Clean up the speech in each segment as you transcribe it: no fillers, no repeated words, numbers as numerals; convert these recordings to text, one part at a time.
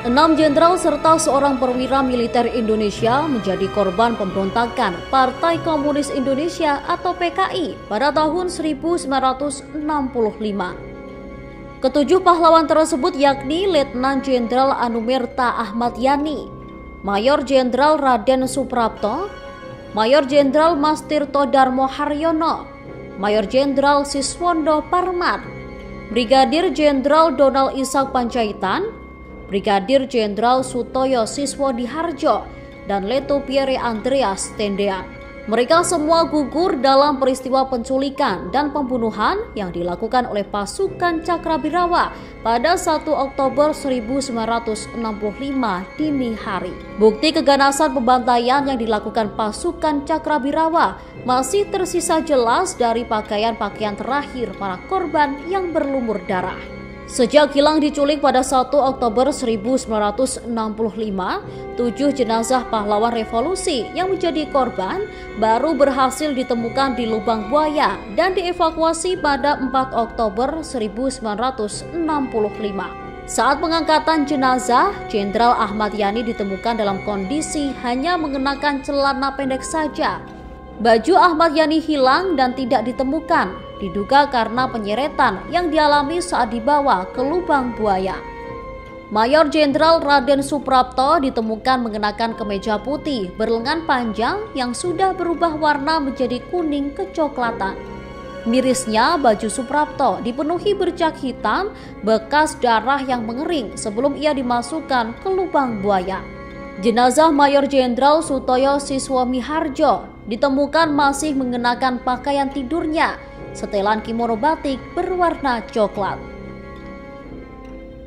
6 jenderal serta seorang perwira militer Indonesia menjadi korban pemberontakan Partai Komunis Indonesia atau PKI pada tahun 1965. Ketujuh pahlawan tersebut yakni Letnan Jenderal Anumerta Ahmad Yani, Mayor Jenderal Raden Suprapto, Mayor Jenderal Mas Tirto Darmo Haryono, Mayor Jenderal Siswondo Parmat, Brigadir Jenderal Donald Ishak Panjaitan, Brigadir Jenderal Sutoyo Siswodiharjo, dan Letu Pierre Andreas Tendean. Mereka semua gugur dalam peristiwa penculikan dan pembunuhan yang dilakukan oleh pasukan Cakrabirawa pada 1 Oktober 1965 dini hari. Bukti keganasan pembantaian yang dilakukan pasukan Cakrabirawa masih tersisa jelas dari pakaian-pakaian terakhir para korban yang berlumur darah. Sejak hilang diculik pada 1 Oktober 1965, 7 jenazah pahlawan revolusi yang menjadi korban baru berhasil ditemukan di lubang buaya dan dievakuasi pada 4 Oktober 1965. Saat pengangkatan jenazah, Jenderal Ahmad Yani ditemukan dalam kondisi hanya mengenakan celana pendek saja. Baju Ahmad Yani hilang dan tidak ditemukan, diduga karena penyeretan yang dialami saat dibawa ke lubang buaya. Mayor Jenderal Raden Suprapto ditemukan mengenakan kemeja putih berlengan panjang yang sudah berubah warna menjadi kuning kecoklatan. Mirisnya, baju Suprapto dipenuhi bercak hitam bekas darah yang mengering sebelum ia dimasukkan ke lubang buaya. Jenazah Mayor Jenderal Sutoyo Siswomiharjo ditemukan masih mengenakan pakaian tidurnya, setelan kimono batik berwarna coklat.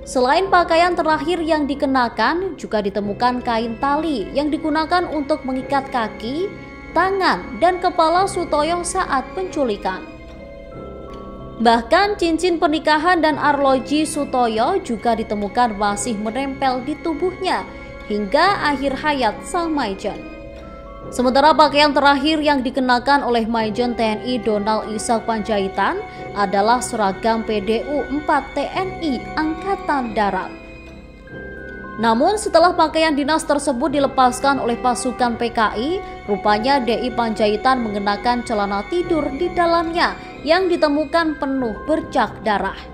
Selain pakaian terakhir yang dikenakan, juga ditemukan kain tali yang digunakan untuk mengikat kaki, tangan, dan kepala Sutoyo saat penculikan. Bahkan cincin pernikahan dan arloji Sutoyo juga ditemukan masih menempel di tubuhnya hingga akhir hayat sang Maijen. Sementara pakaian terakhir yang dikenakan oleh Maijen TNI Donald Ishak Panjaitan adalah seragam PDU 4 TNI Angkatan Darat. Namun setelah pakaian dinas tersebut dilepaskan oleh pasukan PKI, rupanya DI Panjaitan mengenakan celana tidur di dalamnya yang ditemukan penuh bercak darah.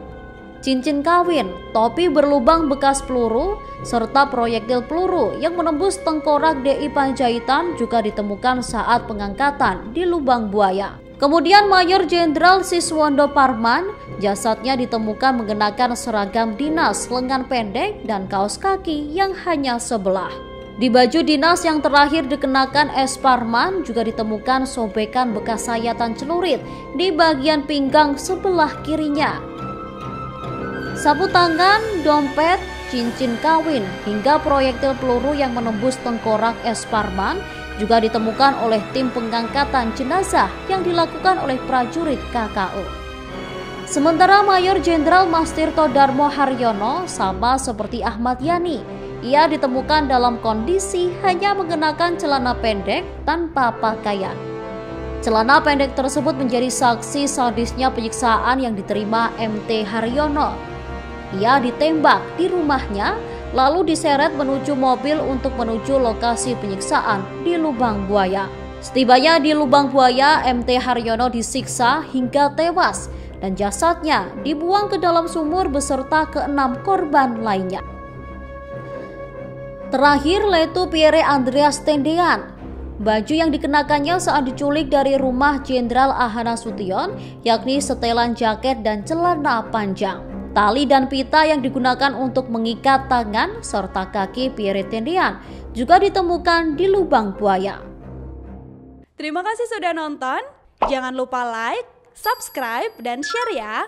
Cincin kawin, topi berlubang bekas peluru, serta proyektil peluru yang menembus tengkorak DI Panjaitan juga ditemukan saat pengangkatan di lubang buaya. Kemudian Mayor Jenderal Siswondo Parman, jasadnya ditemukan mengenakan seragam dinas lengan pendek dan kaos kaki yang hanya sebelah. Di baju dinas yang terakhir dikenakan S. Parman juga ditemukan sobekan bekas sayatan celurit di bagian pinggang sebelah kirinya. Sapu tangan, dompet, cincin kawin, hingga proyektil peluru yang menembus tengkorak S. Parman juga ditemukan oleh tim pengangkatan jenazah yang dilakukan oleh prajurit KKO. Sementara Mayor Jenderal Mas Tirto Darmo Haryono sama seperti Ahmad Yani, ia ditemukan dalam kondisi hanya mengenakan celana pendek tanpa pakaian. Celana pendek tersebut menjadi saksi sadisnya penyiksaan yang diterima MT Haryono. Ia ditembak di rumahnya, lalu diseret menuju mobil untuk menuju lokasi penyiksaan di lubang buaya. Setibanya di lubang buaya, MT Haryono disiksa hingga tewas dan jasadnya dibuang ke dalam sumur beserta ke-6 korban lainnya. Terakhir, Letu Pierre Andreas Tendean. Baju yang dikenakannya saat diculik dari rumah Jenderal Ahana Sution, yakni setelan jaket dan celana panjang. Tali dan pita yang digunakan untuk mengikat tangan serta kaki Pierre Tendean juga ditemukan di lubang buaya. Terima kasih sudah nonton. Jangan lupa like, subscribe, dan share ya.